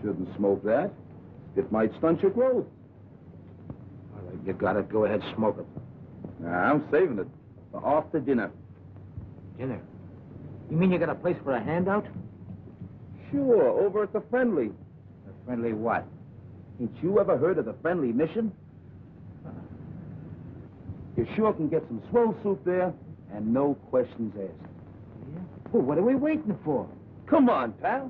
Shouldn't smoke that. It might stunt your growth. All right, you got it. Go ahead, smoke it. Nah, I'm saving it for after dinner. Dinner? You mean you got a place for a handout? Sure, over at the Friendly. A friendly what? Ain't you ever heard of the Friendly Mission? You sure can get some swell soup there, and no questions asked. Yeah? Well, what are we waiting for? Come on, pal.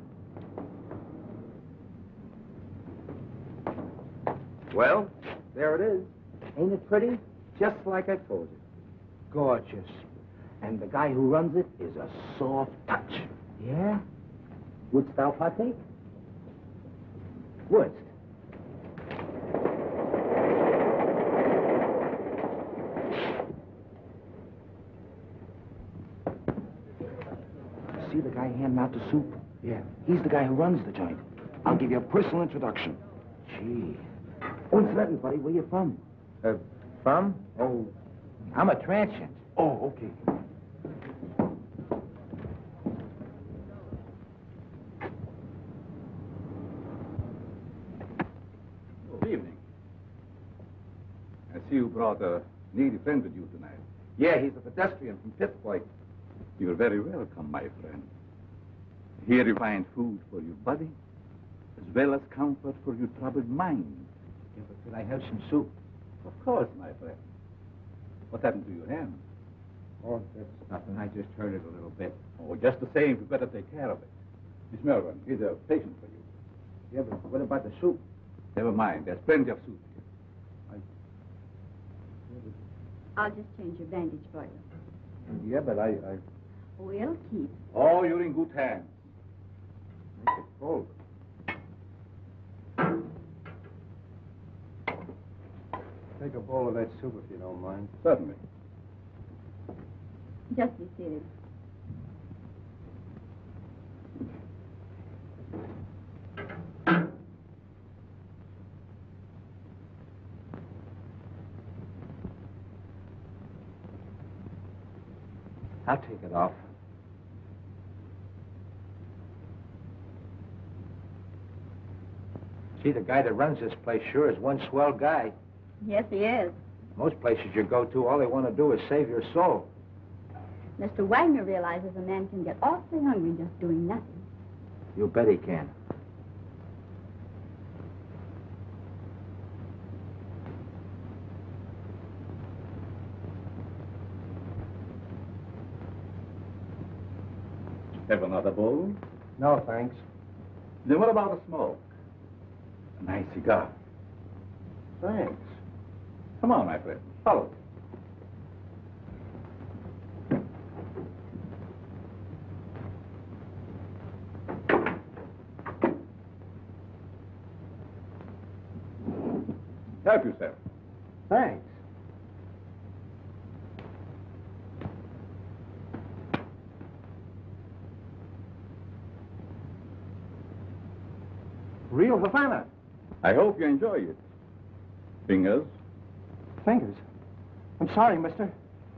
Well, there it is. Ain't it pretty? Just like I told you. Gorgeous. And the guy who runs it is a soft touch. Yeah? Wouldst thou partake? Wouldst? See the guy handing out the soup? Yeah. He's the guy who runs the joint. I'll give you a personal introduction. Gee. Oh, incidentally, buddy, where you from? From? Oh, I'm a transient. Oh, okay. Good evening. I see you brought a needy friend with you tonight. Yeah, he's a pedestrian from Pittsburgh. You're very welcome, my friend. Here you find food for your body, as well as comfort for your troubled mind. Yeah, but could I have some soup? Of course, my friend. What happened to your hand? Oh, that's nothing. I just hurt it a little bit. Oh, just the same, you better take care of it. Miss Melbourne, here's a patient for you. Yeah, but what about the soup? Never mind, there's plenty of soup here. I'll just change your bandage for you. Yeah, but I... We'll keep. Oh, you're in good hands. Make it cold. Take a bowl of that soup if you don't mind. Certainly. Just be seated. I'll take it off. Gee, the guy that runs this place sure is one swell guy. Yes, he is. Most places you go to, all they want to do is save your soul. Mr. Wagner realizes a man can get awfully hungry just doing nothing. You bet he can. Have another bowl? No, thanks. Then what about a smoke? A nice cigar. Thanks. Come on, my friend. Follow me. Help yourself. Thanks. Real Havana. I hope you enjoy it. Fingers? Fingers? I'm sorry, mister.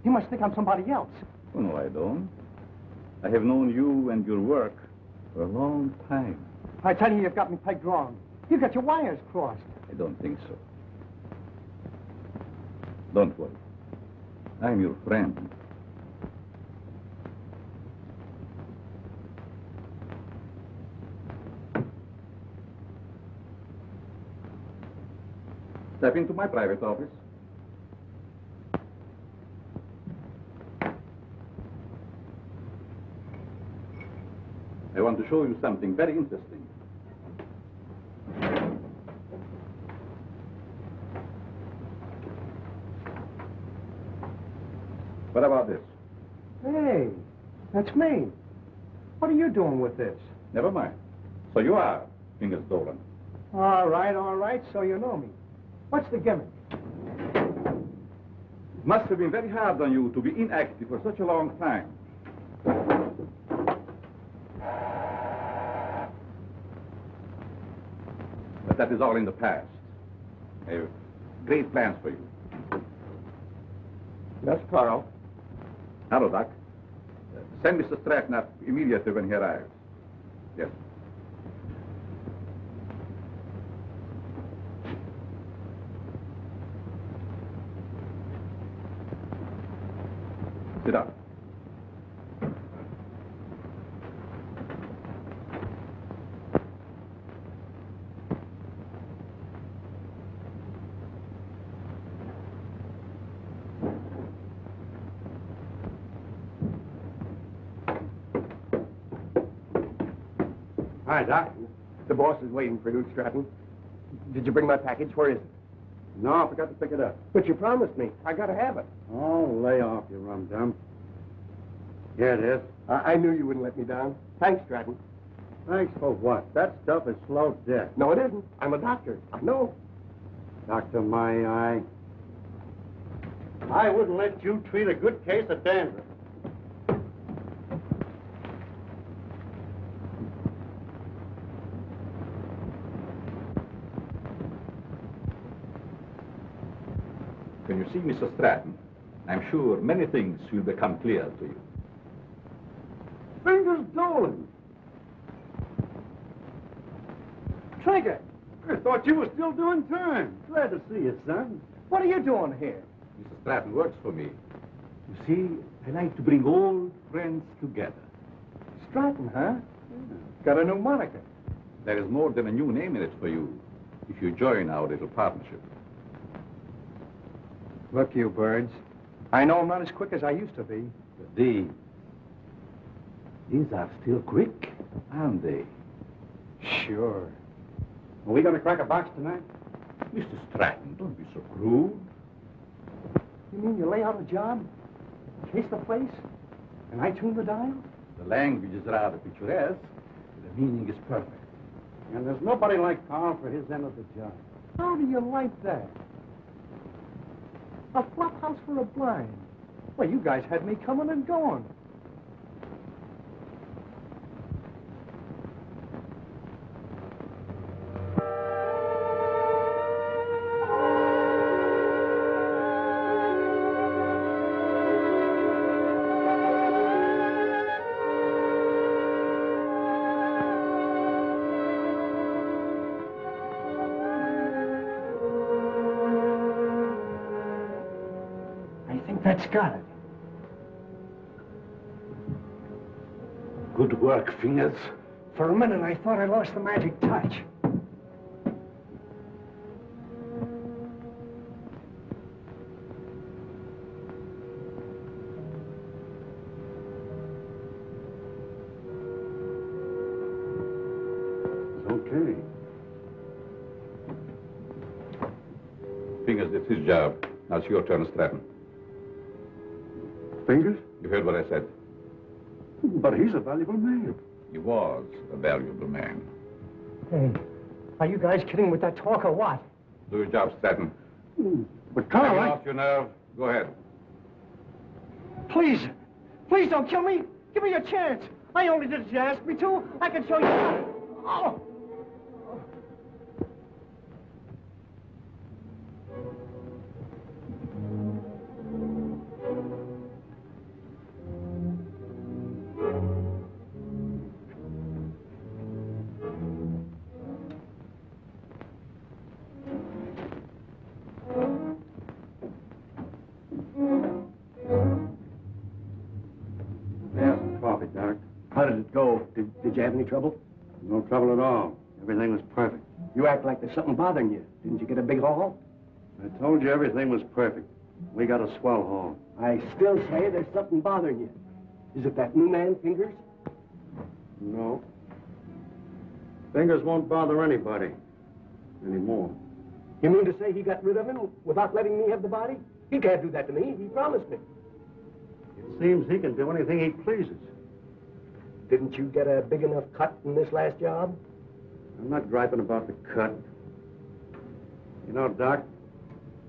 You must think I'm somebody else. Oh, no, I don't. I have known you and your work for a long time. I tell you, you've got me pegged wrong. You've got your wires crossed. I don't think so. Don't worry. I'm your friend. Step into my private office. I want to show you something very interesting. What about this? Hey, that's me. What are you doing with this? Never mind. So you are Fingers Dolan. All right, so you know me. What's the gimmick? It must have been very hard on you to be inactive for such a long time. But that is all in the past. I have great plans for you. Yes, Carl. Hello, Doc. Send Mr. Stratton up immediately when he arrives. Yes. Sit down. Hi, Doc. The boss is waiting for you, Stratton. Did you bring my package? Where is it? No, I forgot to pick it up. But you promised me. I gotta have it. Oh, lay off, you rum-dum. Here it is. I knew you wouldn't let me down. Thanks, Stratton. Thanks for what? That stuff is slow death. No, it isn't. I'm a doctor. I know. Doctor, my eye. I wouldn't let you treat a good case of dandruff. When you see Mr. Stratton, I'm sure many things will become clear to you. Fingers Dolan. Trinket, I thought you were still doing time. Glad to see you, son. what are you doing here? Mr. Stratton works for me. You see, I like to bring old friends together. Stratton, huh? Got a new moniker. There is more than a new name in it for you if you join our little partnership. Look, you birds. I know I'm not as quick as I used to be. But these are still quick, aren't they? Sure. Are we going to crack a box tonight? Mr. Stratton, don't be so crude. You mean you lay out a job, chase the place, and I tune the dial? The language is rather picturesque. The meaning is perfect. And there's nobody like Carl for his end of the job. How do you like that? A flop house for a blind. Well, you guys had me coming and going. That's got it. Good work, Fingers. For a minute, I thought I lost the magic touch. It's okay. Fingers, it's his job. Now it's your turn, Stratton. Fingers? You heard what I said. But he's a valuable man. He was a valuable man. Hey, are you guys kidding with that talk or what? Do your job, Stratton. But Carl, Hang off your nerve. Go ahead. Please, please don't kill me. Give me a chance. I only did as you asked me to. I can show you. Oh! There's some coffee, Doc. How did it go? Did you have any trouble? No trouble at all. Everything was perfect. You act like there's something bothering you. Didn't you get a big haul? I told you everything was perfect. We got a swell haul. I still say there's something bothering you. Is it that new man, Fingers? No. Fingers won't bother anybody anymore. You mean to say he got rid of him without letting me have the body? He can't do that to me. He promised me. It seems he can do anything he pleases. Didn't you get a big enough cut in this last job? I'm not griping about the cut. You know, Doc,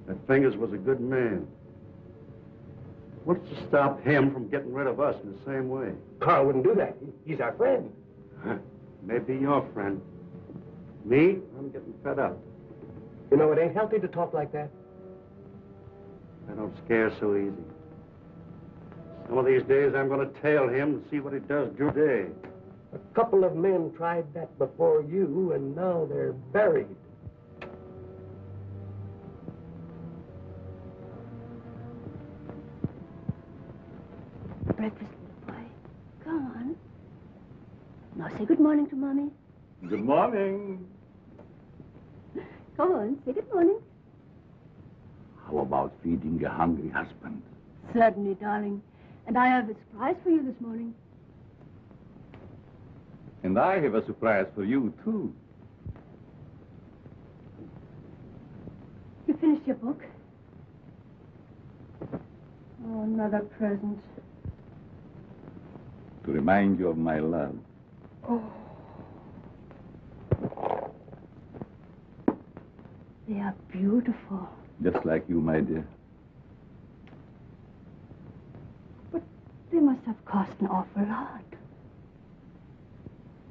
that Fingers was a good man. What's to stop him from getting rid of us in the same way? Carl wouldn't do that. He's our friend. Maybe your friend. Me, I'm getting fed up. You know, it ain't healthy to talk like that. I don't scare so easy. Some of these days, I'm going to tail him and see what he does during the day. A couple of men tried that before you, and now they're buried. Now say good morning to Mommy. Good morning. Come on, say good morning. How about feeding a hungry husband? Certainly, darling. And I have a surprise for you this morning. And I have a surprise for you, too. You finished your book? Oh, another present. To remind you of my love. Oh. They are beautiful. Just like you, my dear. But they must have cost an awful lot.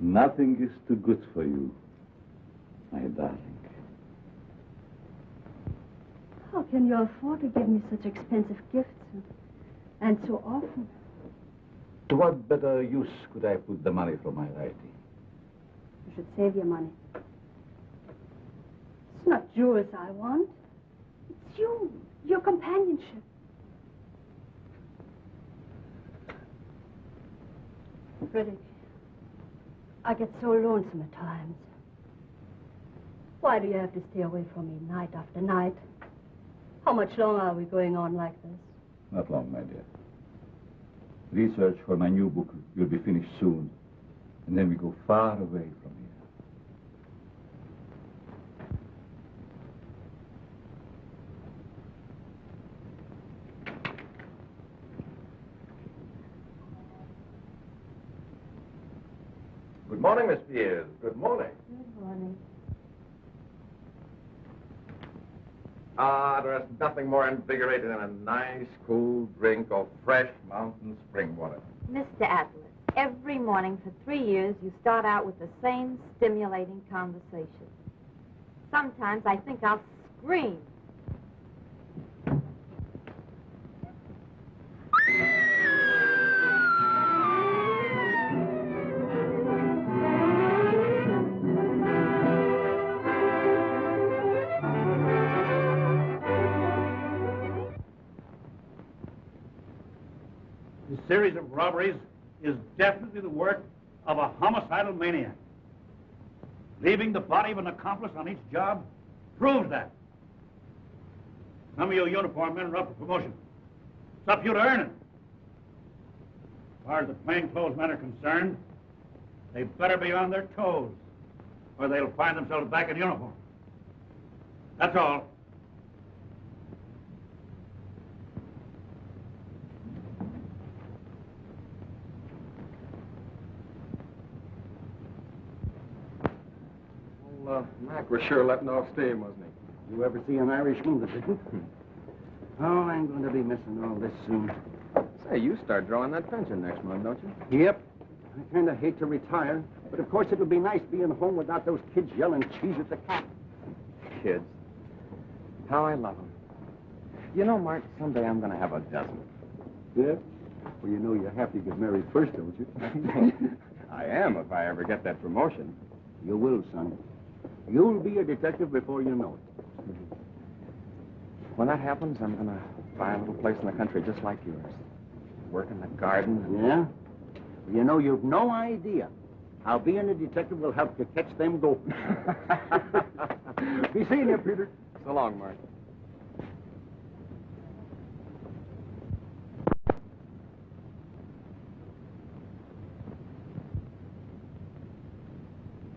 Nothing is too good for you, my darling. How can you afford to give me such expensive gifts? And so often? To what better use could I put the money from my writing? You should save your money. It's not jewels I want. It's you, your companionship. Frederick, I get so lonesome at times. Why do you have to stay away from me night after night? How much longer are we going on like this? Not long, my dear. Research for my new book will be finished soon, and then we go far away from here. Good morning, Miss Pierce. Good morning. Good morning. There's nothing more invigorating than a nice, cool drink of fresh mountain spring water. Mr. Atlas, every morning for 3 years, you start out with the same stimulating conversation. Sometimes I think I'll scream. This series of robberies is definitely the work of a homicidal maniac. Leaving the body of an accomplice on each job proves that. Some of you uniform men are up for promotion. It's up to you to earn it. As far as the plainclothes men are concerned, they better be on their toes, or they'll find themselves back in uniform. That's all. Mac was sure letting off steam, wasn't he? You ever see an Irishman that didn't? Oh, I'm going to be missing all this soon. Say, you start drawing that pension next month, don't you? Yep. I kind of hate to retire, but of course it'll be nice being home without those kids yelling cheese at the cat. Kids. How I love them. You know, Mark, someday I'm going to have a dozen. Yeah? Well, you know you have to get married first, don't you? I am, if I ever get that promotion. You will, son. You'll be a detective before you know it. When that happens, I'm going to buy a little place in the country just like yours. Work in the garden. Yeah? Well, you know, you've no idea how being a detective will help you catch them gophers. Be seeing you, Peter. So long, Mark.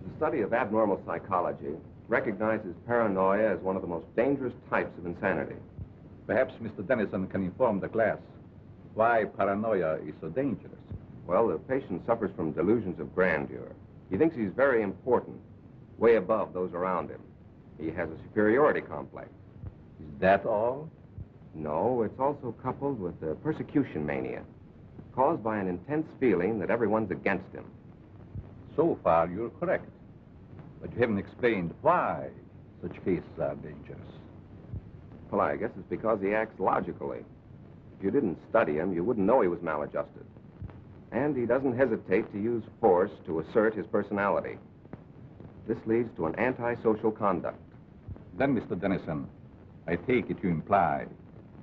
The study of abnormal psychology recognizes paranoia as one of the most dangerous types of insanity. Perhaps Mr. Dennison can inform the class why paranoia is so dangerous. Well, the patient suffers from delusions of grandeur. He thinks he's very important, way above those around him. He has a superiority complex. Is that all? No, it's also coupled with a persecution mania, caused by an intense feeling that everyone's against him. So far, you're correct. But you haven't explained why such cases are dangerous. Well, I guess it's because he acts logically. If you didn't study him, you wouldn't know he was maladjusted. And he doesn't hesitate to use force to assert his personality. This leads to an antisocial conduct. Then, Mr. Dennison, I take it you imply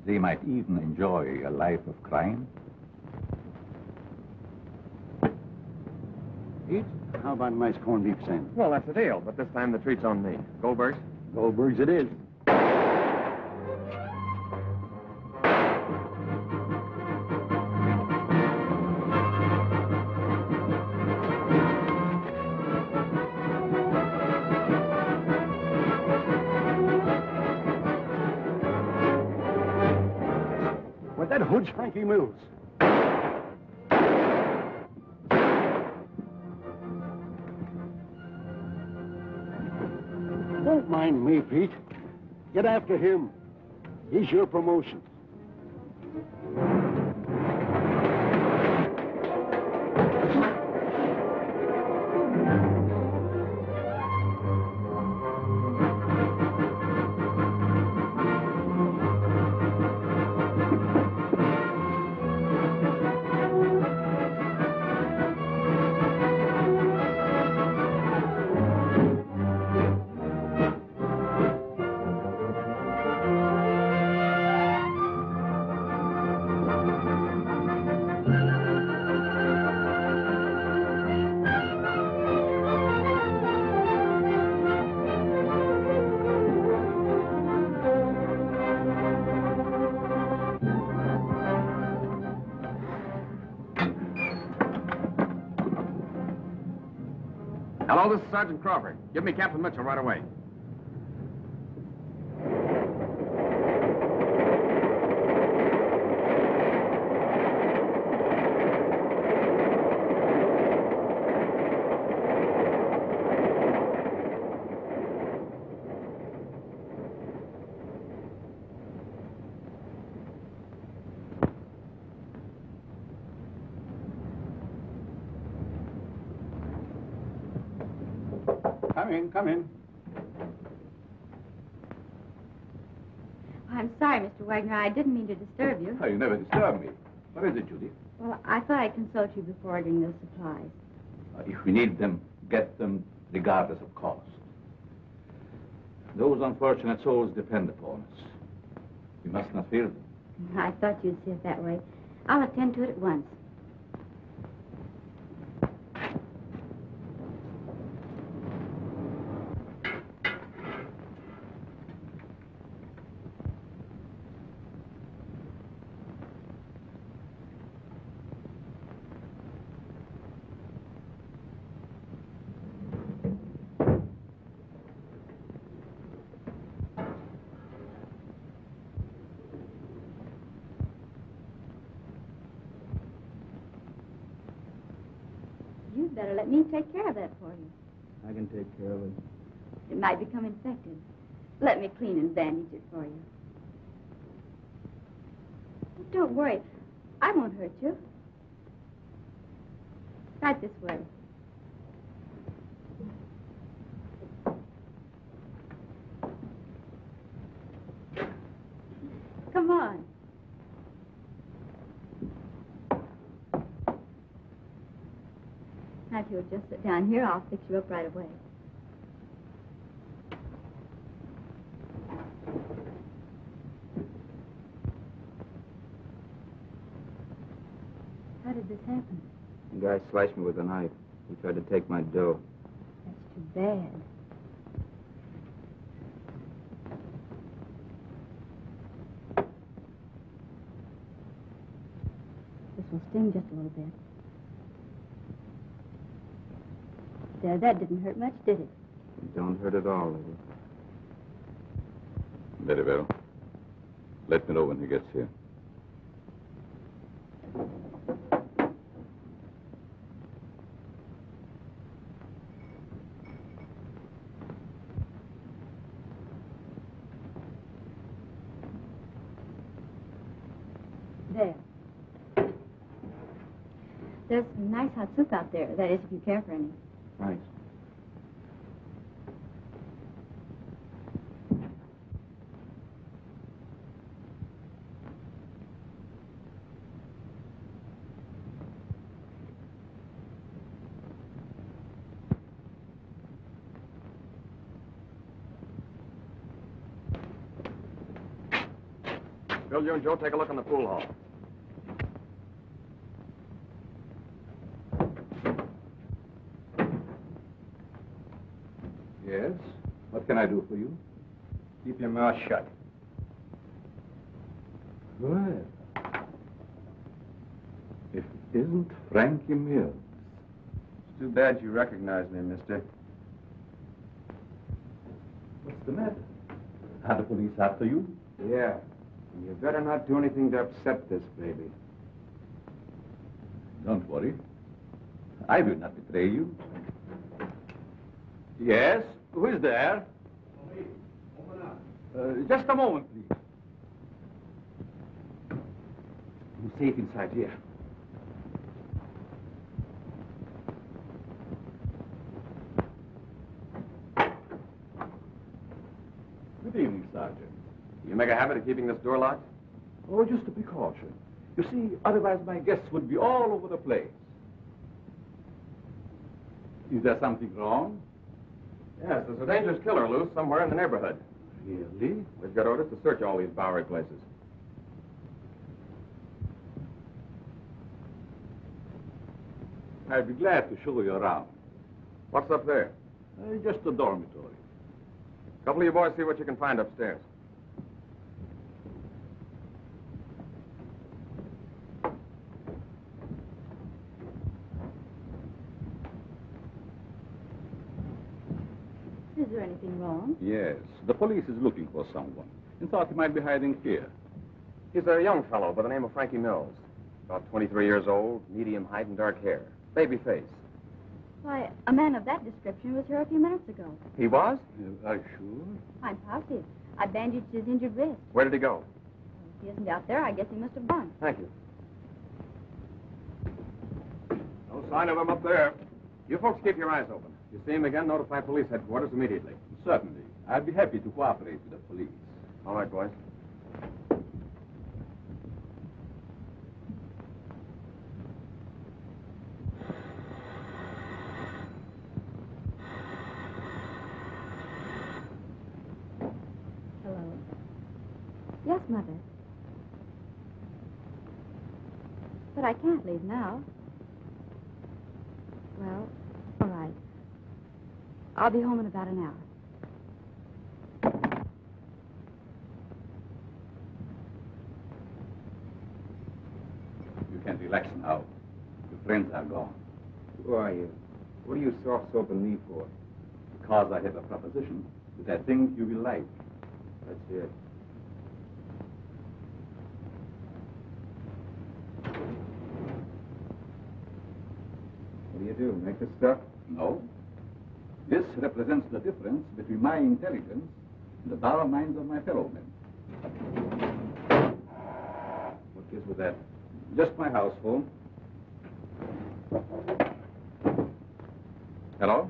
they might even enjoy a life of crime? Eat? How about a nice corned beef sandwich? Well, that's a deal, but this time the treat's on me. Goldberg's? Goldberg's it is. Well, that hood's Frankie Mills. Don't mind me, Pete. Get after him. He's your promotion. Hello, this is Sergeant Crawford. Give me Captain Mitchell right away. Come in. I'm sorry, Mr. Wagner. I didn't mean to disturb you. Oh, you never disturb me. What is it, Judy? Well, I thought I'd consult you before ordering the supplies. If we need them, get them regardless of cost. Those unfortunate souls depend upon us. We must not fear them. I thought you'd see it that way. I'll attend to it at once. You'd better let me take care of that for you. I can take care of it. It might become infected. Let me clean and bandage it for you. But don't worry. I won't hurt you. Right this way. Come on. Now, if you'll just sit down here, I'll fix you up right away. How did this happen? The guy sliced me with a knife. He tried to take my dough. That's too bad. This will sting just a little bit. There, that didn't hurt much, did it? It don't hurt at all, Lily. Very well. Let me know when he gets here. There. There's some nice hot soup out there. That is, if you care for any. Thanks. Bill, you and Joe take a look in the pool hall. Yes? What can I do for you? Keep your mouth shut. Well, if it isn't Frankie Mills. It's too bad you recognize me, mister. What's the matter? Are the police after you? Yeah. And you better not do anything to upset this baby. Don't worry. I will not betray you. Yes? Who is there? Just a moment, please. I'm safe inside here. Good evening, Sergeant. You make a habit of keeping this door locked? Oh, just a precaution. You see, otherwise my guests would be all over the place. Is there something wrong? Yes, there's a dangerous killer loose somewhere in the neighborhood. Really? We've got orders to search all these Bowery places. I'd be glad to show you around. What's up there? Just a dormitory. A couple of you boys see what you can find upstairs. Is there anything wrong? Yes, the police is looking for someone and thought he might be hiding here. He's a young fellow by the name of Frankie Mills. About 23 years old, medium height and dark hair. Baby face. Why, a man of that description was here a few minutes ago. He was? Are you sure? I'm positive. I bandaged his injured wrist. Where did he go? If he isn't out there, I guess he must have gone. Thank you. No sign of him up there. You folks keep your eyes open. If you see him again, notify police headquarters immediately. Certainly. I'd be happy to cooperate with the police. All right, boys. Hello. Yes, Mother. But I can't leave now. Well, all right. I'll be home in about an hour. You can relax now. Your friends are gone. Who are you? What are you soft-soaping me for? Because I have a proposition that I think you will like. Let's hear it. What do you do? Make this stuff? No. This represents the difference between my intelligence and the dull minds of my fellow men. What gives with that? Just my house phone. Hello?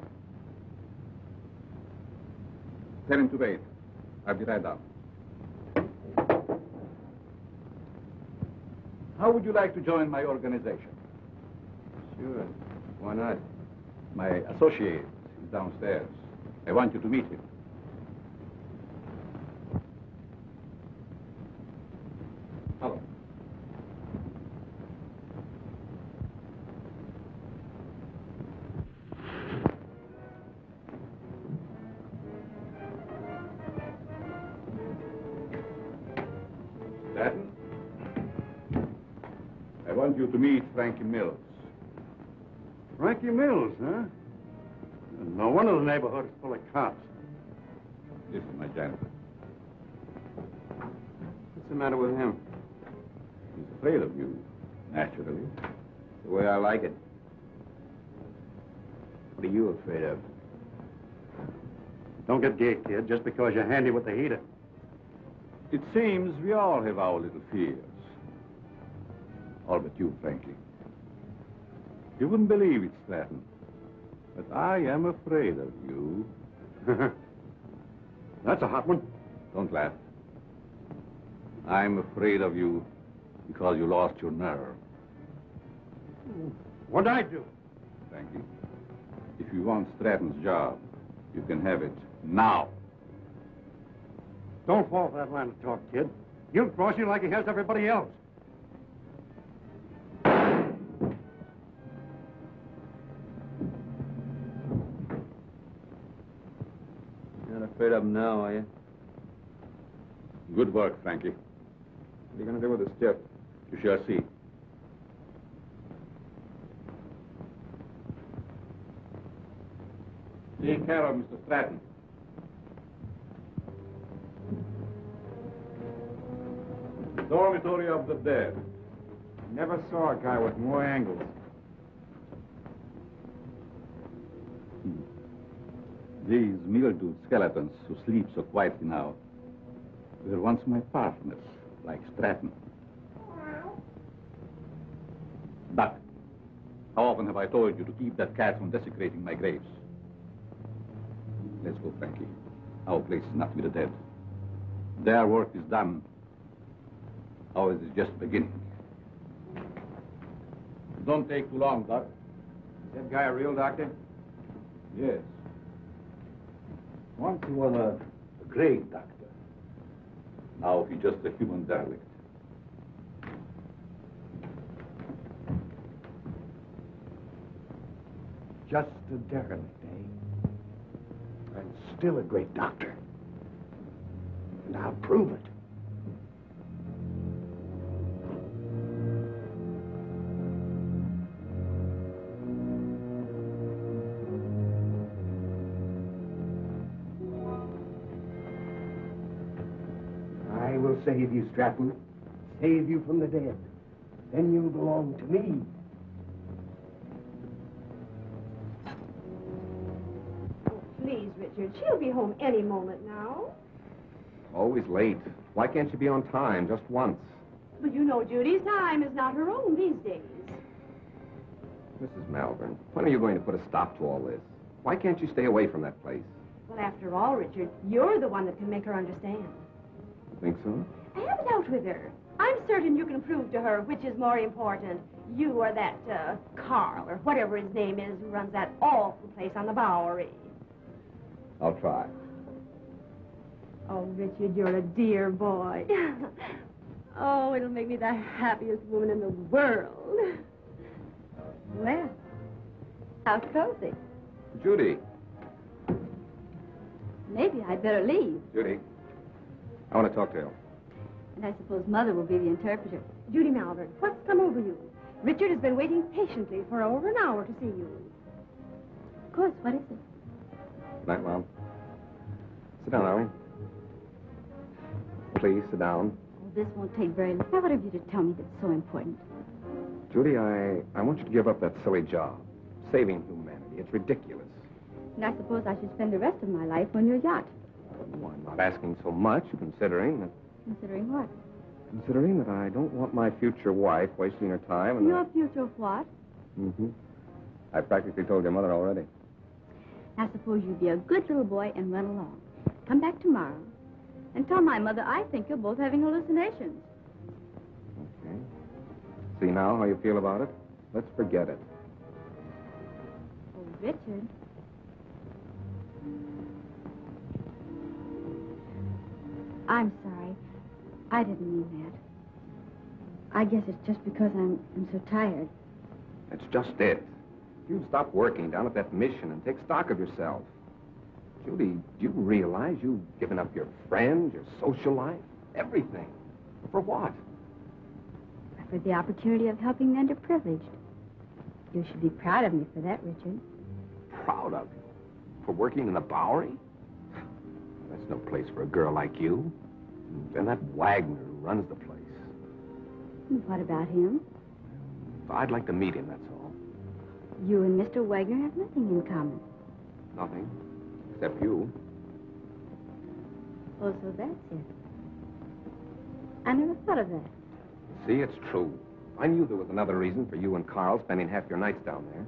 Tell him to wait. I'll be right down. How would you like to join my organization? Sure. Why not? My associate is downstairs. I want you to meet him. Hello. Stanton? I want you to meet Frankie Mills. Frankie Mills, huh? No wonder the neighborhood is full of cops. This is my janitor. What's the matter with him? He's afraid of you, naturally. The way I like it. What are you afraid of? Don't get gay, kid, just because you're handy with the heater. It seems we all have our little fears. All but you, Frankie. You wouldn't believe it, Stratton, but I am afraid of you. That's a hot one. Don't laugh. I'm afraid of you because you lost your nerve. What'd I do? Frankie, if you want Stratton's job, you can have it now. Don't fall for that line of talk, kid. He'll cross you like he has everybody else. afraid of him now, are you? Good work, Frankie. What are you going to do with the stiff? You shall see. Take care of Mr. Stratton. Dormitory of the dead. Never saw a guy with more angles. These mildewed skeletons who sleep so quietly now were once my partners, like Stratton. Doc, how often have I told you to keep that cat from desecrating my graves? Let's go, Frankie. Our place is not with the dead. Their work is done. Ours is just beginning. Don't take too long, Doc. Is that guy a real doctor? Yes. Once he was a great doctor. Now he's just a human derelict. Just a derelict, eh? And still a great doctor. And I'll prove it. I will save you, Stratton. Save you from the dead. Then you'll belong to me. Please, Richard. She'll be home any moment now. Always late. Why can't she be on time just once? But you know Judy's time is not her own these days. Mrs. Malvern, when are you going to put a stop to all this? Why can't you stay away from that place? Well, after all, Richard, you're the one that can make her understand. You think so? Have it out with her. I'm certain you can prove to her which is more important, you or that Carl, or whatever his name is, who runs that awful place on the Bowery. I'll try. Oh, Richard, you're a dear boy. Oh, it'll make me the happiest woman in the world. Well, how's cozy? Judy. Maybe I'd better leave. Judy. I want to talk to you. And I suppose Mother will be the interpreter. Judy Malvern, what's come over you? Richard has been waiting patiently for over an hour to see you. Of course, what is it? Good night, Mom. Sit down, Arlie. Please, sit down. Oh, this won't take very long. What have you to tell me that's so important? Judy, I want you to give up that silly job. Saving humanity. It's ridiculous. And I suppose I should spend the rest of my life on your yacht. Oh, I'm not asking so much, considering that... Considering what? Considering that I don't want my future wife wasting her time and... Your future what? Mm-hmm. I practically told your mother already. I suppose you be a good little boy and run along. Come back tomorrow and tell my mother I think you're both having hallucinations. Okay. See now how you feel about it? Let's forget it. Oh, Richard. I'm sorry. I didn't mean that. I guess it's just because I'm so tired. That's just it. You'd stop working down at that mission and take stock of yourself. Judy, do you realize you've given up your friends, your social life, everything? For what? For the opportunity of helping the underprivileged. You should be proud of me for that, Richard. Proud of you? For working in the Bowery? That's no place for a girl like you. And that Wagner who runs the place. And what about him? I'd like to meet him, that's all. You and Mr. Wagner have nothing in common. Nothing. Except you. Oh, so that's it. I never thought of that. See, it's true. I knew there was another reason for you and Carl spending half your nights down there.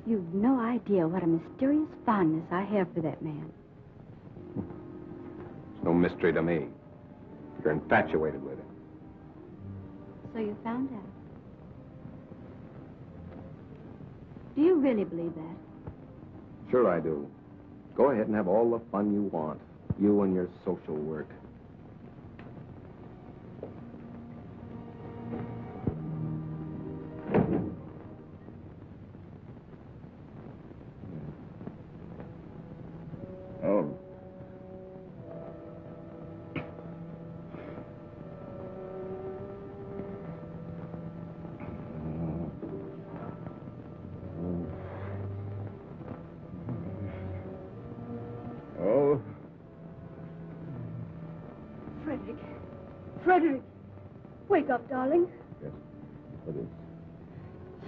You've no idea what a mysterious fondness I have for that man. It's no mystery to me. You're infatuated with him. So you found out. Do you really believe that? Sure I do. Go ahead and have all the fun you want. You and your social work. Frederick, wake up, darling. Yes. What is?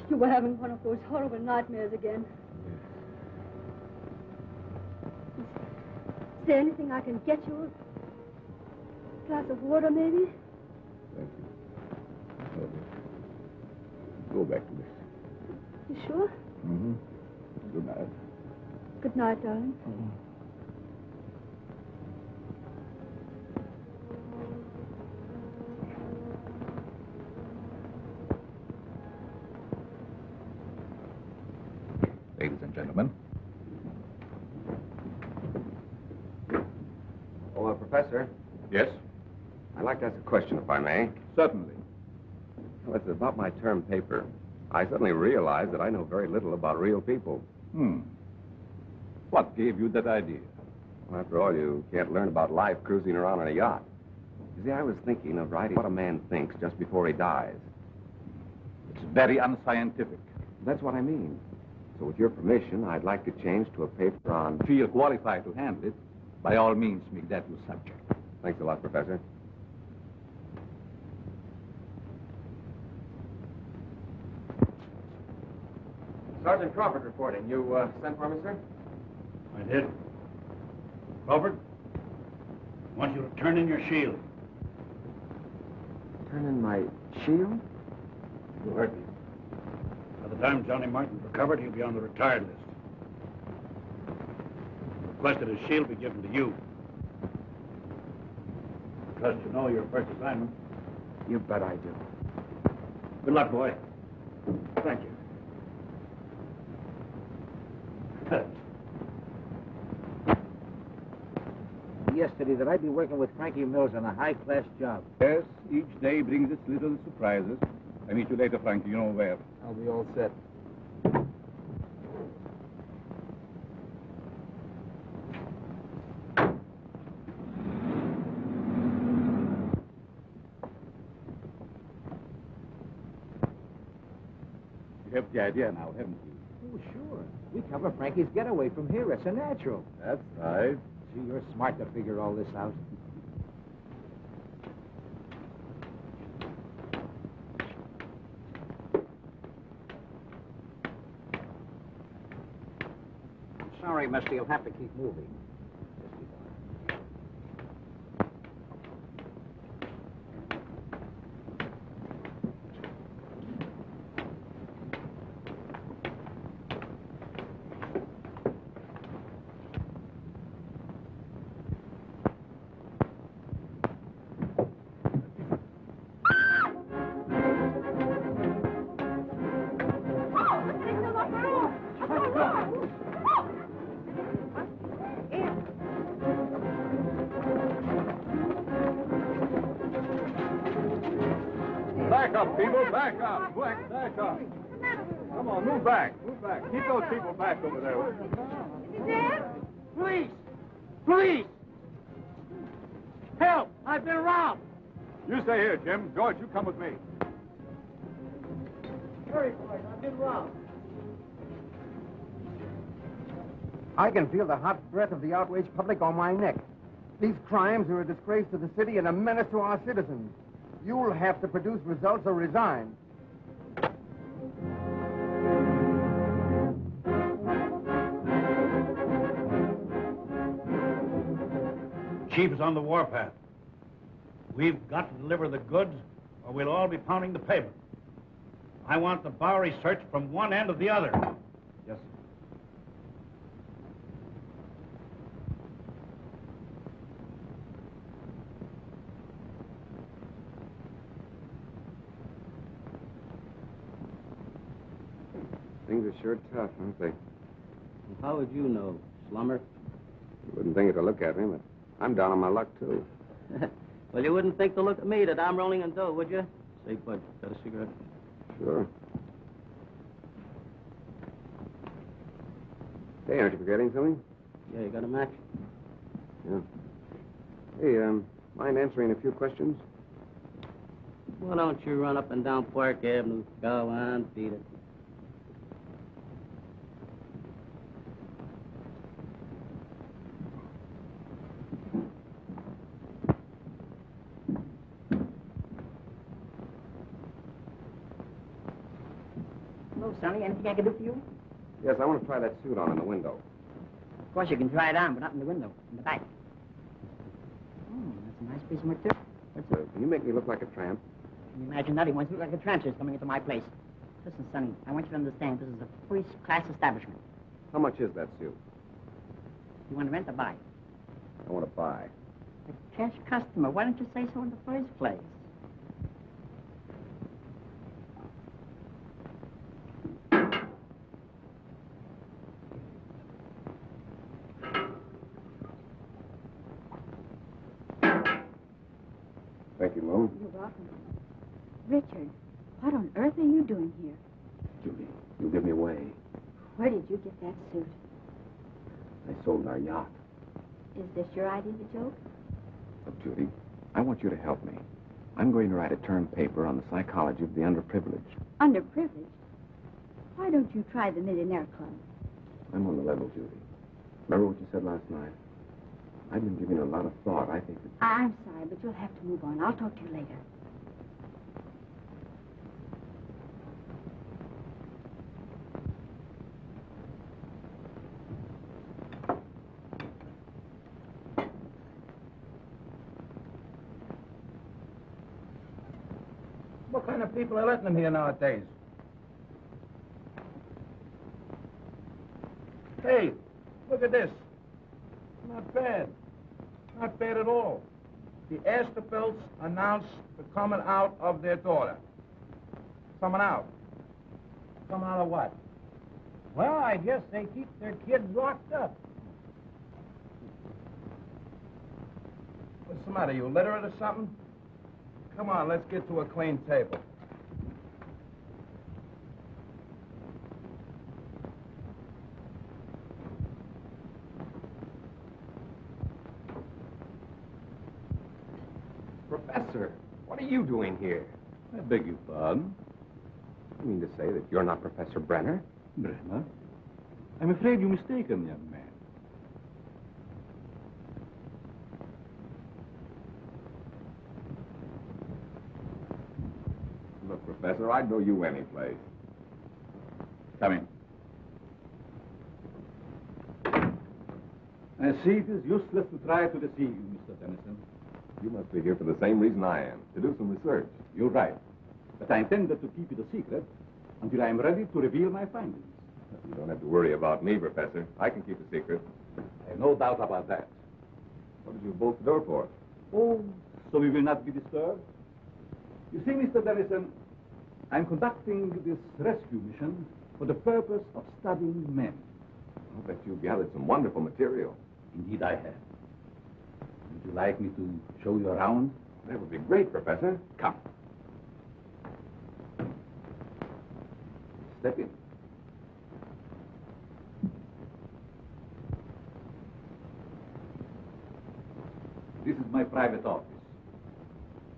You were having one of those horrible nightmares again. Is there anything I can get you? A glass of water, maybe? Thank you. Go back to this. You sure? Mm-hmm. Good night. Good night, darling. Ladies and gentlemen. Oh, Professor, Yes? I'd like to ask a question, if I may. Certainly. Well, it's about my term paper. I suddenly realized that I know very little about real people. What gave you that idea? Well, after all, you can't learn about life cruising around on a yacht. You see, I was thinking of writing what a man thinks just before he dies. It's very unscientific. That's what I mean. So with your permission, I'd like to change to a paper on... Feel qualified to handle it, by all means make that your subject. Thanks a lot, Professor. Sergeant Crawford reporting. You sent for me, sir? I did. Crawford, I want you to turn in your shield. Turn in my shield? You heard me. By the time Johnny Martin's recovered, he'll be on the retired list. Requested his shield be given to you. Trust you know your first assignment. You bet I do. Good luck, boy. Thank you. Yesterday that I'd be working with Frankie Mills on a high-class job. Yes, each day brings its little surprises. I meet you later, Frankie. You know where. I'll be all set. You have the idea now, haven't you? Oh, sure. We cover Frankie's getaway from here. It's a natural. That's right. Gee, you're smart to figure all this out. I'm sorry, mister. You'll have to keep moving. Back up, people. Back up. Back up. Come on, move back. Move back. Keep those people back over there. Is he dead? Police! Police! Help! I've been robbed! You stay here, Jim. George, you come with me. Hurry, boys. I've been robbed. I can feel the hot breath of the outraged public on my neck. These crimes are a disgrace to the city and a menace to our citizens. You'll have to produce results or resign. Chief is on the warpath. We've got to deliver the goods, or we'll all be pounding the pavement. I want the Bowery searched from one end to the other. Yes, sir. Things are sure tough, aren't they? How would you know, Slummer? You wouldn't think it to look at me, but I'm down on my luck, too. Well, you wouldn't think to look at me that I'm rolling in dough, would you? Say, Bud, got a cigarette? Sure. Hey, aren't you forgetting something? Yeah, you got a match? Yeah. Hey, mind answering a few questions? Why don't you run up and down Park Avenue? Go on, beat it. Hello, Sonny. Anything I can do for you? Yes, I want to try that suit on in the window. Of course, you can try it on, but not in the window, in the back. Oh, that's a nice piece of material. Can you make me look like a tramp? Can you imagine that? He wants to look like a transfer coming into my place. Listen, Sonny, I want you to understand this is a first-class establishment. How much is that suit? You want to rent or buy? I want to buy. A cash customer. Why don't you say so in the first place? Thank you, Mom. You're welcome. Richard, what on earth are you doing here? Judy, you give me away. Where did you get that suit? I sold our yacht. Is this your idea of a joke? Look, Judy, I want you to help me. I'm going to write a term paper on the psychology of the underprivileged. Underprivileged? Why don't you try the Millionaire Club? I'm on the level, Judy. Remember what you said last night? I've been giving it a lot of thought. I think that... I'm sorry, but you'll have to move on. I'll talk to you later. What kind of people are letting them here nowadays? Hey, look at this. Not bad. Not bad at all. The Astor Pictures announced the coming out of their daughter. Coming out. Coming out of what? Well, I guess they keep their kids locked up. What's the matter? You illiterate or something? Come on, let's get to a clean table. Professor, what are you doing here? I beg your pardon? You mean to say that you're not Professor Brenner? Brenner? I'm afraid you're mistaken, young man. Look, Professor, I'd know you any place. Come in. I see it is useless to try to deceive you, Mr. Tennyson. You must be here for the same reason I am, to do some research. You're right. But I intended to keep it a secret until I am ready to reveal my findings. You don't have to worry about me, Professor. I can keep a secret. I have no doubt about that. What did you bolt the door for? Oh, so we will not be disturbed? You see, Mr. Dennison, I'm conducting this rescue mission for the purpose of studying men. I'll bet you've gathered some wonderful material. Indeed, I have. Would you like me to show you around? That would be great, Professor. Come. Step in. This is my private office.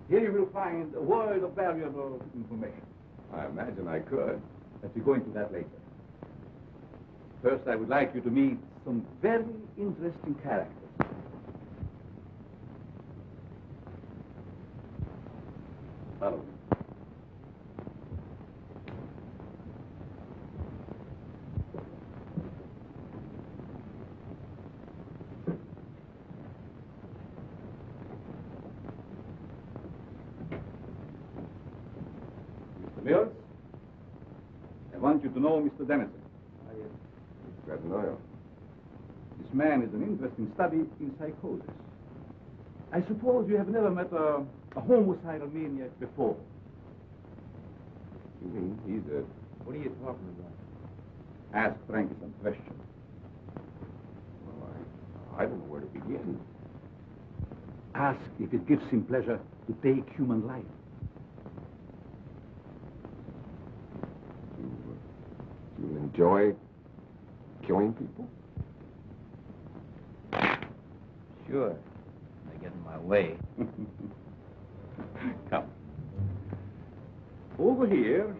Here you will find a world of valuable information. I imagine I could. But we'll go into that later. First, I would like you to meet some very interesting characters. Follow me. Mr. Mills, I want you to know Mr. Dennison. Glad to know you. This man is an interesting study in psychosis. I suppose you have never met a homicidal maniac before. You mean he's a... What are you talking about? Ask Frankie some questions. Well, I don't know where to begin. Ask if it gives him pleasure to take human life. You enjoy killing people? Sure. They get in my way. Come. Over here,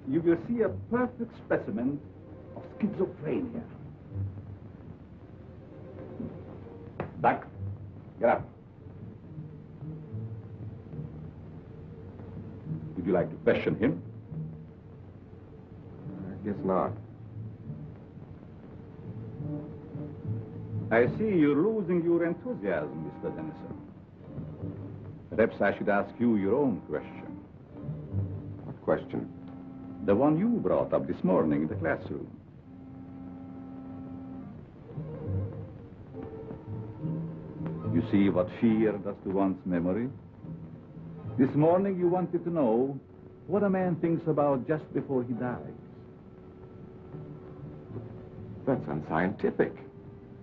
you will see a perfect specimen of schizophrenia. Duck, get up. Would you like to question him? Guess not. I see you're losing your enthusiasm, Mr. Dennison. Perhaps I should ask you your own question. What question? The one you brought up this morning in the classroom. You see what fear does to one's memory? This morning you wanted to know what a man thinks about just before he dies. That's unscientific.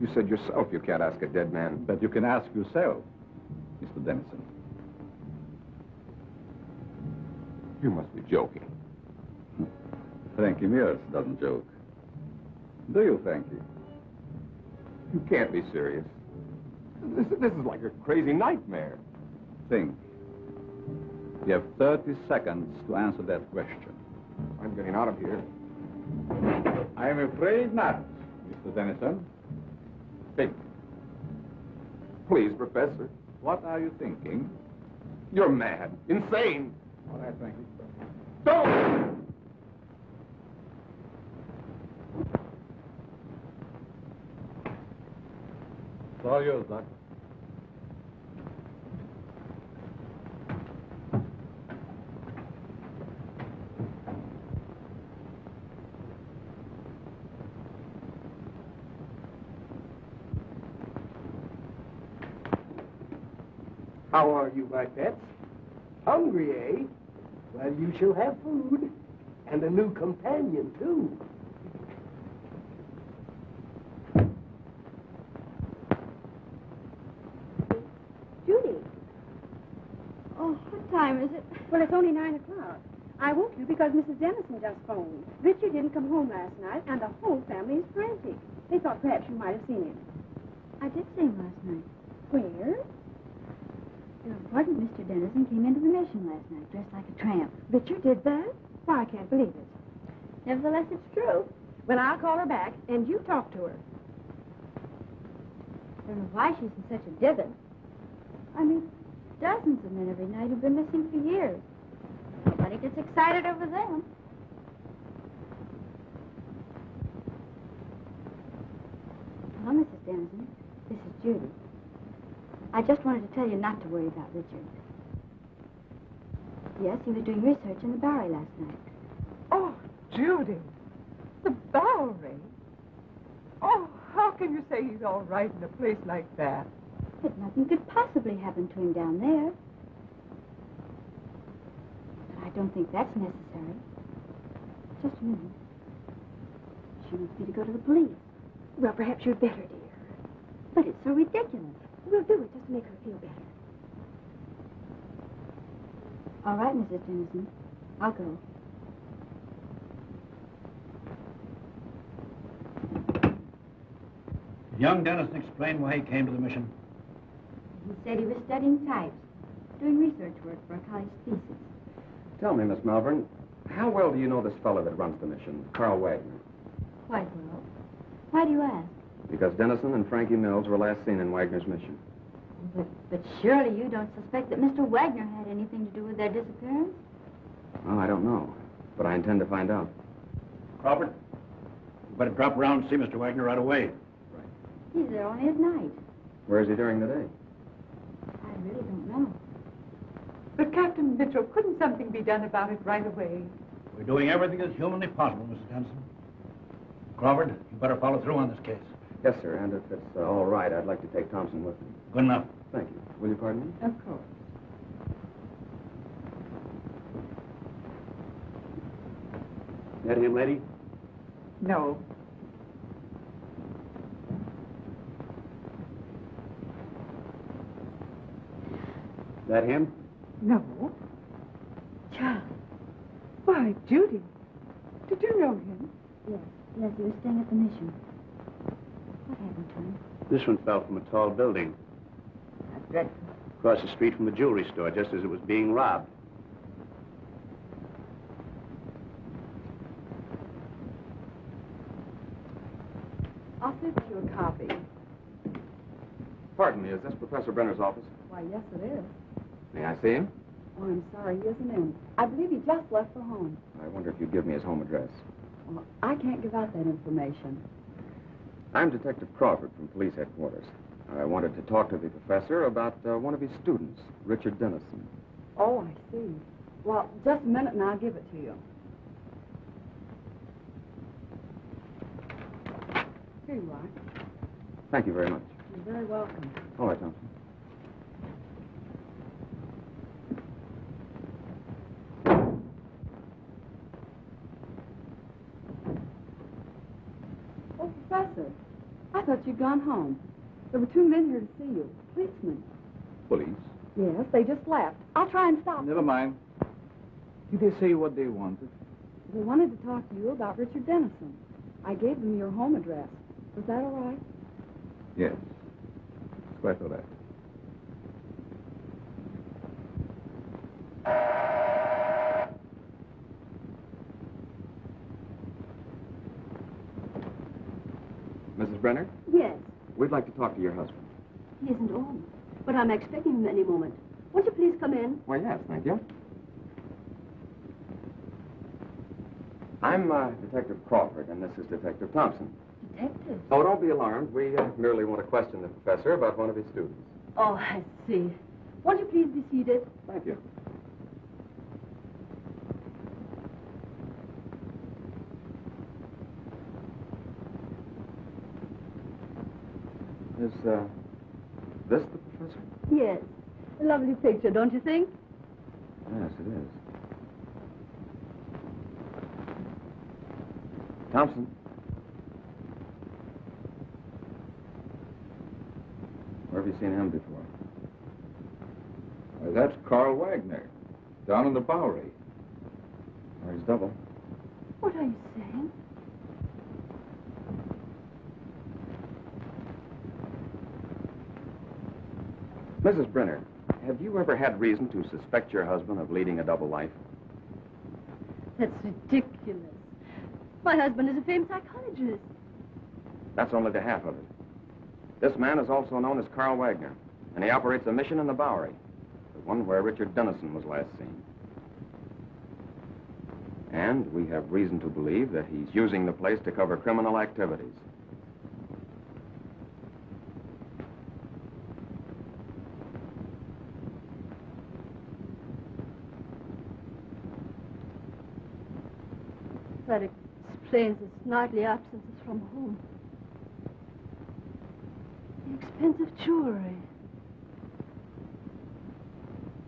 You said yourself you can't ask a dead man. But you can ask yourself, Mr. Dennison. You must be joking. Frankie Mears doesn't joke. Do you, Frankie? You can't be serious. This is like a crazy nightmare. Think. You have 30 seconds to answer that question. I'm getting out of here. I'm afraid not, Mr. Dennison. Think. Please, Professor. What are you thinking? You're mad. Insane. All right, Frankie. Don't! It's all yours, Doc. How are you, my pets? Hungry, eh? Well, you shall have food. And a new companion, too. Judy. Oh, what time is it? Well, it's only 9 o'clock. I woke you because Mrs. Dennison just phoned. Richard didn't come home last night, and the whole family is frantic. They thought perhaps you might have seen him. I did see him last night. Where? The important Mr. Dennison came into the mission last night, dressed like a tramp. Richard did that? Why, I can't believe it. Nevertheless, it's true. Well, I'll call her back, and you talk to her. I don't know why she's in such a divot. I mean, dozens of men every night have been missing for years. Nobody gets excited over them. Hello, Mrs. Dennison. This is Judy. I just wanted to tell you not to worry about Richard. Yes, he was doing research in the Bowery last night. Oh, Judy, the Bowery. Oh, how can you say he's all right in a place like that? But nothing could possibly happen to him down there. But I don't think that's necessary. Just a minute. She wants me to go to the police. Well, perhaps you'd better, dear. But it's so ridiculous. We'll do it just to make her feel better. All right, Mrs. Dennison. I'll go. Did young Dennison explain why he came to the mission? He said he was studying types, doing research work for a college thesis. Tell me, Miss Malvern, how well do you know this fellow that runs the mission, Carl Wagner? Quite well. Why do you ask? Because Dennison and Frankie Mills were last seen in Wagner's mission. But surely you don't suspect that Mr. Wagner had anything to do with their disappearance? Well, I don't know, but I intend to find out. Crawford, you better drop around and see Mr. Wagner right away. He's there only at night. Where is he during the day? I really don't know. But, Captain Mitchell, couldn't something be done about it right away? We're doing everything that's humanly possible, Mrs. Dennison. Crawford, you better follow through on this case. Yes, sir, and if it's all right, I'd like to take Thompson with me. Good enough. Thank you. Will you pardon me? Of course. That him, lady? No. That him? No. Charles. Why, Judy, did you know him? Yes. Yes, he was staying at the mission. What happened to him? This one fell from a tall building. That's dreadful. Across the street from the jewelry store, just as it was being robbed. I'll give you a copy. Pardon me, is this Professor Brenner's office? Why, yes, it is. May I see him? Oh, I'm sorry, he isn't in. I believe he just left for home. I wonder if you'd give me his home address. Well, I can't give out that information. I'm Detective Crawford from police headquarters. I wanted to talk to the professor about one of his students, Richard Dennison. Oh, I see. Well, just a minute and I'll give it to you. Here you are. Thank you very much. You're very welcome. All right, Thompson. Oh, Professor, I thought you'd gone home. There were 2 men here to see you. Policemen. Police? Yes, they just left. I'll try and stop them. Never mind. Did they say what they wanted? They wanted to talk to you about Richard Dennison. I gave them your home address. Was that all right? Yes. It's quite all right. Mrs. Brenner, Yes, we'd like to talk to your husband. he isn't home, but I'm expecting him any moment. Won't you please come in? Well, yes, thank you. I'm Detective Crawford, and this is Detective Thompson. Detective? Oh, don't be alarmed. We merely want to question the professor about one of his students. Oh, I see. Won't you please be seated? Thank you. Is this the professor? Yes. A lovely picture, don't you think? Yes, it is. Thompson. Where have you seen him before? Why, that's Carl Wagner, down in the Bowery. Or his double. What are you saying? Mrs. Brenner, have you ever had reason to suspect your husband of leading a double life? That's ridiculous. My husband is a famed psychologist. That's only the half of it. This man is also known as Carl Wagner, and he operates a mission in the Bowery, the one where Richard Dennison was last seen. And we have reason to believe that he's using the place to cover criminal activities. That explains his nightly absences from home. The expensive jewelry.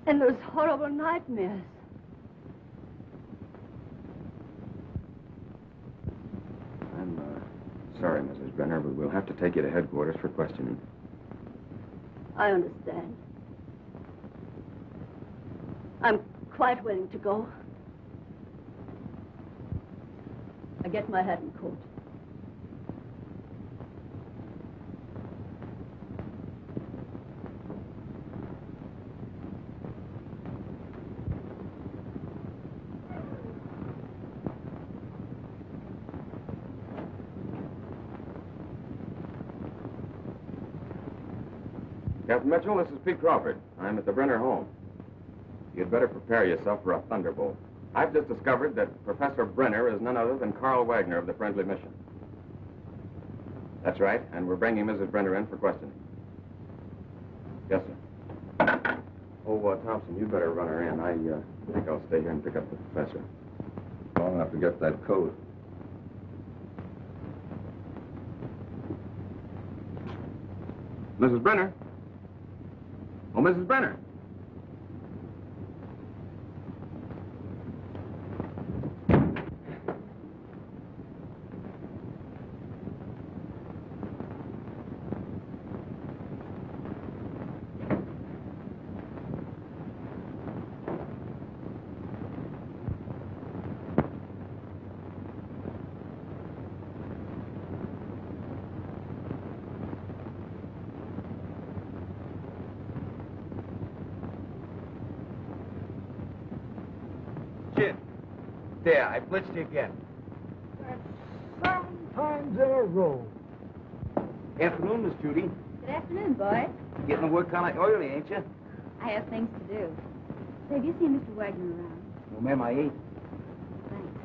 And those horrible nightmares. I'm sorry, Mrs. Brenner, but we'll have to take you to headquarters for questioning. I understand. I'm quite willing to go. I get my hat and coat. Captain Mitchell, this is Pete Crawford. I'm at the Brenner home. You'd better prepare yourself for a thunderbolt. I've just discovered that Professor Brenner is none other than Carl Wagner of the Friendly Mission. That's right, and we're bringing Mrs. Brenner in for questioning. Yes, sir. Oh, Thompson, you better run her in. I think I'll stay here and pick up the professor. Long enough to get that coat. Mrs. Brenner? Oh, Mrs. Brenner. There, I blitzed you again. That's 7 times in a row. Afternoon, Miss Judy. Good afternoon, boy. Getting the work kind of oily, ain't you? I have things to do. Say, have you seen Mr. Wagner around? Well, ma'am, I ate. Thanks.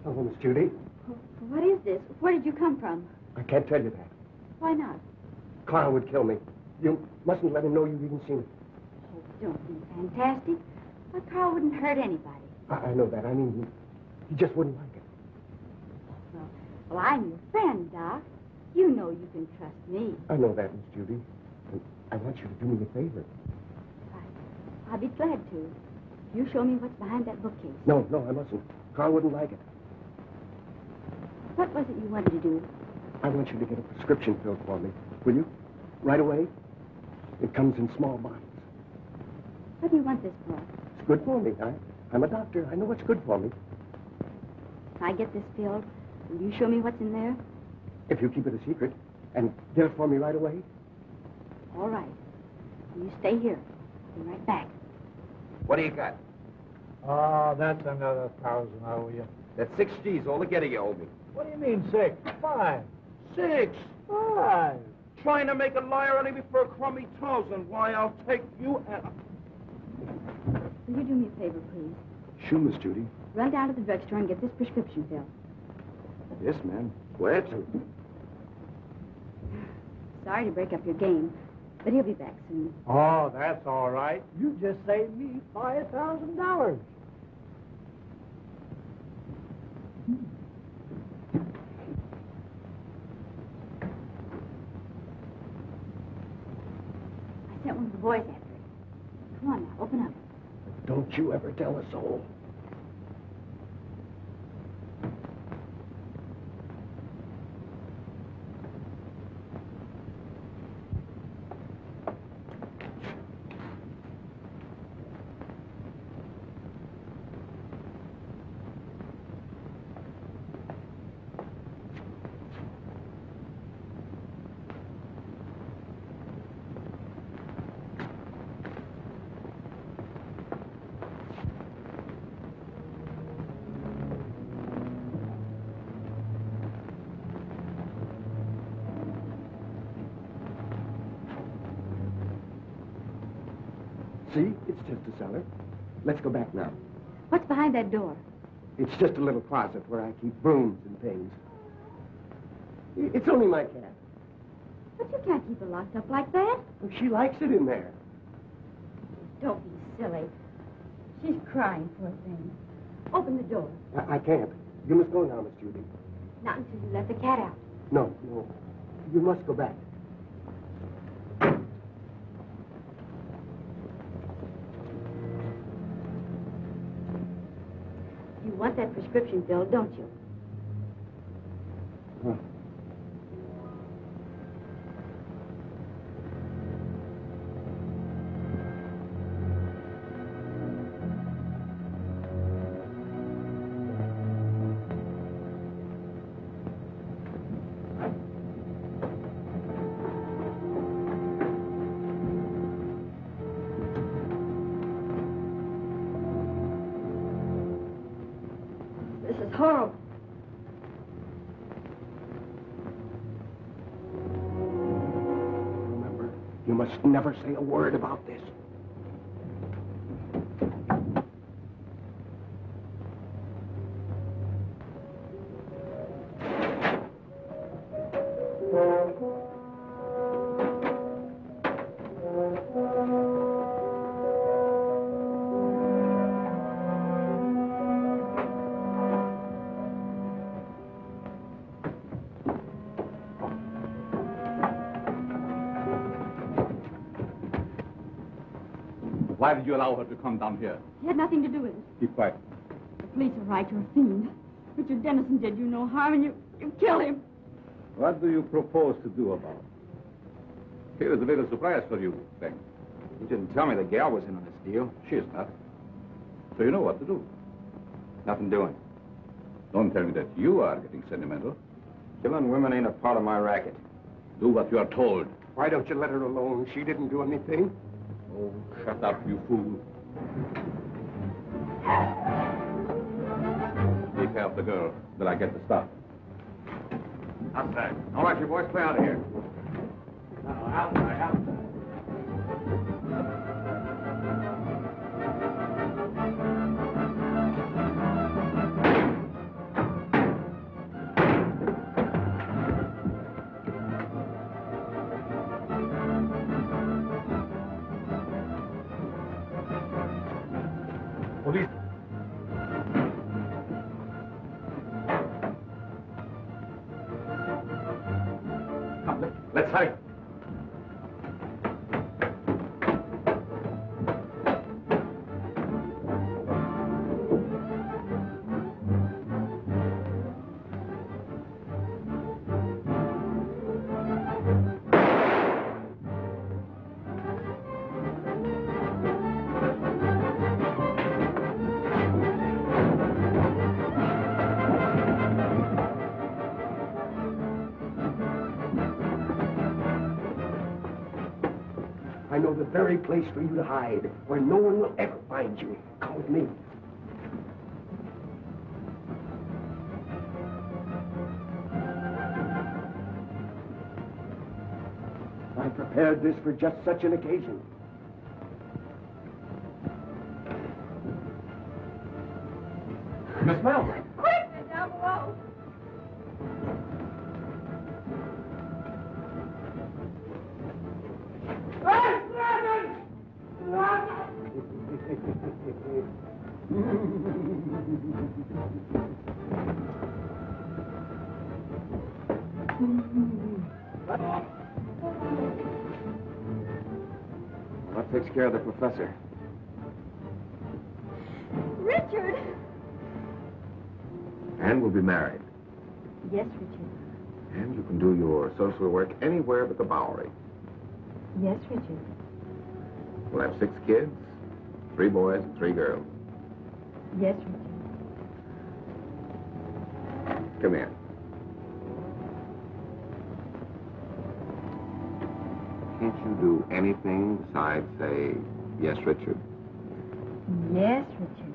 Hello, Miss Judy. What is this? Where did you come from? I can't tell you that. Why not? Carl would kill me. You mustn't let him know you've even seen it. Oh, don't be fantastic. Why, Carl wouldn't hurt anybody. I know that. I mean, he just wouldn't like it. Well, I'm your friend, Doc. You know you can trust me. I know that, Miss Judy. And I want you to do me a favor. I'll be glad to. You show me what's behind that bookcase. No, I mustn't. Carl wouldn't like it. What was it you wanted to do? I want you to get a prescription filled for me. Will you? Right away? It comes in small bottles. What do you want this for? It's good for me. I'm a doctor. I know what's good for me. If I get this filled, will you show me what's in there? If you keep it a secret and get it for me right away. All right. You stay here. I'll be right back. What do you got? Oh, that's another 1,000 I owe you. That's 6 G's altogether you owe me. What do you mean 6? 5. 6. 5. Trying to make a liar out of me for a crummy 1,000. Why, I'll take you and... Will you do me a favor, please? Sure, Miss Judy. Run down to the drugstore and get this prescription filled. Yes, ma'am. Glad to. Sorry to break up your game, but he'll be back soon. Oh, that's all right. You just saved me $5,000. I sent one of the boys after it. Come on now, open up. Don't you ever tell a soul. See? It's just a cellar. Let's go back now. What's behind that door? It's just a little closet where I keep brooms and things. It's only my cat. But you can't keep her locked up like that. Well, she likes it in there. Don't be silly. She's crying, poor thing. Open the door. I can't. You must go now, Miss Judy. Not until you let the cat out. No. You must go back. You want that prescription filled, don't you? Huh. This is horrible. Remember, you must never say a word about this. Why did you allow her to come down here? He had nothing to do with it. Keep quiet. The police are right. You're a fiend. Richard Dennison did you no harm, and you killed him. What do you propose to do about it? Here is a little surprise for you, Frank. You didn't tell me the gal was in on this deal. She is not. So you know what to do. Nothing doing. Don't tell me that you are getting sentimental. Killing women ain't a part of my racket. Do what you are told. Why don't you let her alone? She didn't do anything. Oh, shut up, you fool. Take care of the girl till I get the stuff. Outside. All right, you boys, play out of here. No, outside. Police. Come, let's hurry. I know the very place for you to hide, where no one will ever find you. Come with me. I prepared this for just such an occasion. Miss Melvin. Quick! They're down below. That takes care of the professor. Richard! And we'll be married. Yes, Richard. And you can do your social work anywhere but the Bowery. Yes, Richard. We'll have 6 kids, 3 boys and 3 girls. Yes, Richard. Come here. Can't you do anything besides say, yes, Richard? Yes, Richard.